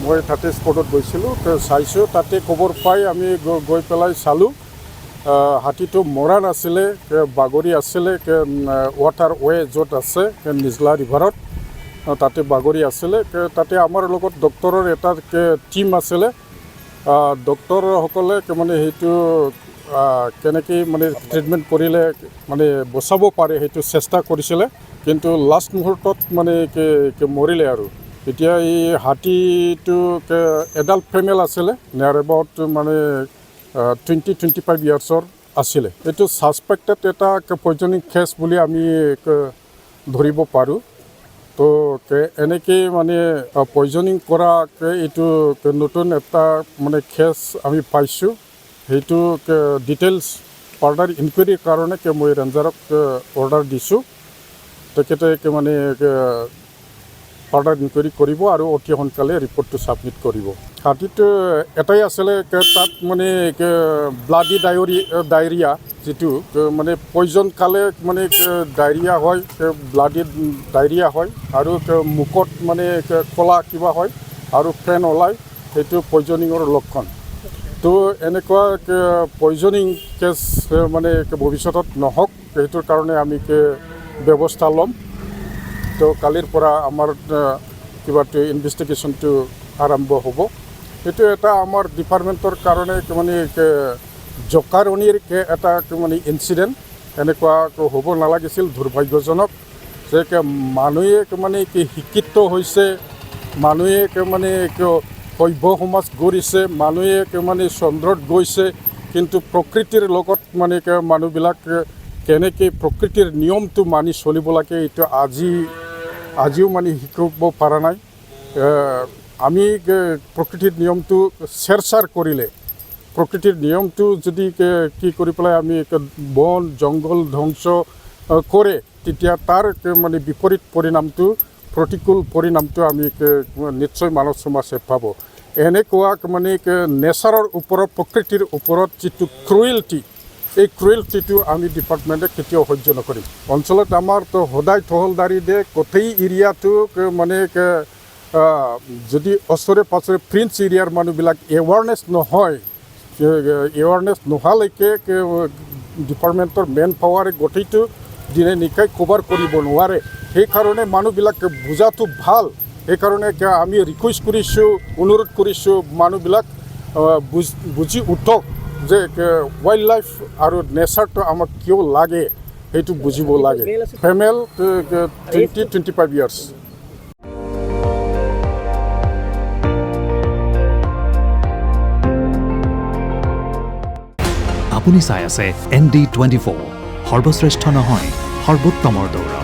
মই তাতে স্পটত গৈছিলোঁ, চাইছোঁ। তাতে খবৰ পাই আমি গৈ পেলাই চালোঁ। হাতীটো মৰা নাছিলে, বাগৰি আছিলে। ৱাটাৰ ৱে য'ত আছে নিজলা ৰিভাৰত, তাতে বাগৰি আছিলে। তাতে আমাৰ লগত ডক্টৰৰ এটা টীম আছিলে। ডক্টৰসকলে মানে সেইটো কেনেকৈ মানে ট্ৰিটমেণ্ট কৰিলে মানে বচাব পাৰে সেইটো চেষ্টা কৰিছিলে, কিন্তু লাষ্ট মুহূৰ্তত মানে মৰিলে আৰু। এতিয়া এই হাতীটো এডাল্ট ফিমেল আছিলে, নিয়াৰ এবাউট মানে 20-25 ইয়াৰ্ছৰ আছিলে। এইটো ছাছপেক্টেড এটা পয়জনিং কেছ বুলি আমি ধৰিব পাৰোঁ। তো এনেকৈ মানে পয়জনিং কৰাকে এইটো নতুন এটা মানে কেছ আমি পাইছোঁ। সেইটো ডিটেইলছ ফাৰ্ডাৰ ইনকুৱাৰীৰ কাৰণে মই ৰেঞ্জাৰক অৰ্ডাৰ দিছোঁ। তেখেতে মানে ফাৰ্ডাৰ ইনকুৱাৰী কৰিব আৰু অতি সোনকালে ৰিপৰ্টটো ছাবমিট কৰিব। হাতীটো এটাই আছিলে, তাত মানে ব্লাডি ডায়েৰিয়া যিটো মানে পয়জন খালে মানে ডায়েৰিয়া হয়, ব্লাডি ডায়েৰিয়া হয়, আৰু মুখত মানে ক'লা কিবা হয় আৰু ফেন ওলায়, সেইটো পয়জনিঙৰ লক্ষণ। তো এনেকুৱা পয়জনিং কেছ মানে ভৱিষ্যতত নহওক, সেইটোৰ কাৰণে আমি ব্যৱস্থা ল'ম। তো কালিৰ পৰা আমাৰ কিবাটো ইনভেষ্টিগেশ্যনটো আৰম্ভ হ'ব। সেইটো এটা আমাৰ ডিপাৰ্টমেণ্টৰ কাৰণে মানে জকাৰণিৰ এটা মানে ইনচিডেণ্ট। এনেকুৱা হ'ব নালাগিছিল, দুৰ্ভাগ্যজনক যে মানুহে মানে শিক্ষিত হৈছে, মানুহে মানে সভ্য সমাজ গঢ়িছে, মানুহে মানে চন্দ্ৰত গৈছে, কিন্তু প্ৰকৃতিৰ লগত মানে মানুহবিলাক কেনেকৈ প্ৰকৃতিৰ নিয়মটো মানি চলিব লাগে এইটো আজিও মানে শিকিব পৰা নাই। আমি প্ৰকৃতিৰ নিয়মটো চেৰচাৰ কৰিলে, প্ৰকৃতিৰ নিয়মটো যদি কি কৰি পেলাই আমি বন জংঘল ধ্বংস কৰে, তেতিয়া তাৰ মানে বিপৰীত পৰিণামটো, প্ৰতিকূল পৰিণামটো আমি নিশ্চয় মানৱ সমাজে পাব। এনেকুৱা মানে নেচাৰৰ ওপৰত, প্ৰকৃতিৰ ওপৰত যিটো ক্ৰুৱেল্টি, এই ক্ৰুৱেল্টিটো আমি ডিপাৰ্টমেণ্টে কেতিয়াও সহ্য নকৰিম। অঞ্চলত আমাৰতো সদায় টহলদাৰী দিয়ে, গোটেই এৰিয়াটো মানে যদি ওচৰে পাঁজৰে ফ্ৰিঞ্চ এৰিয়াৰ মানুহবিলাক এৱাৰনেছ নহয়, এৱাৰনেছ নোহোৱালৈকে ডিপাৰ্টমেণ্টৰ মেন পাৱাৰে গোটেইটো দিনে নিশাই কভাৰ কৰিব নোৱাৰে। সেইকাৰণে মানুহবিলাকে বুজাটো ভাল। সেইকাৰণে আমি ৰিকুৱেষ্ট কৰিছোঁ, অনুৰোধ কৰিছোঁ, মানুহবিলাক বুজি উঠক যে ৱাইল্ড লাইফ আৰু নেচাৰটো আমাক কিয় লাগে, সেইটো বুজিব লাগে। Female 20-25 years. আপুনি চাই আছে ND24, সৰ্বশ্ৰেষ্ঠ নহয়, সৰ্বোত্তমৰ দৌৰ।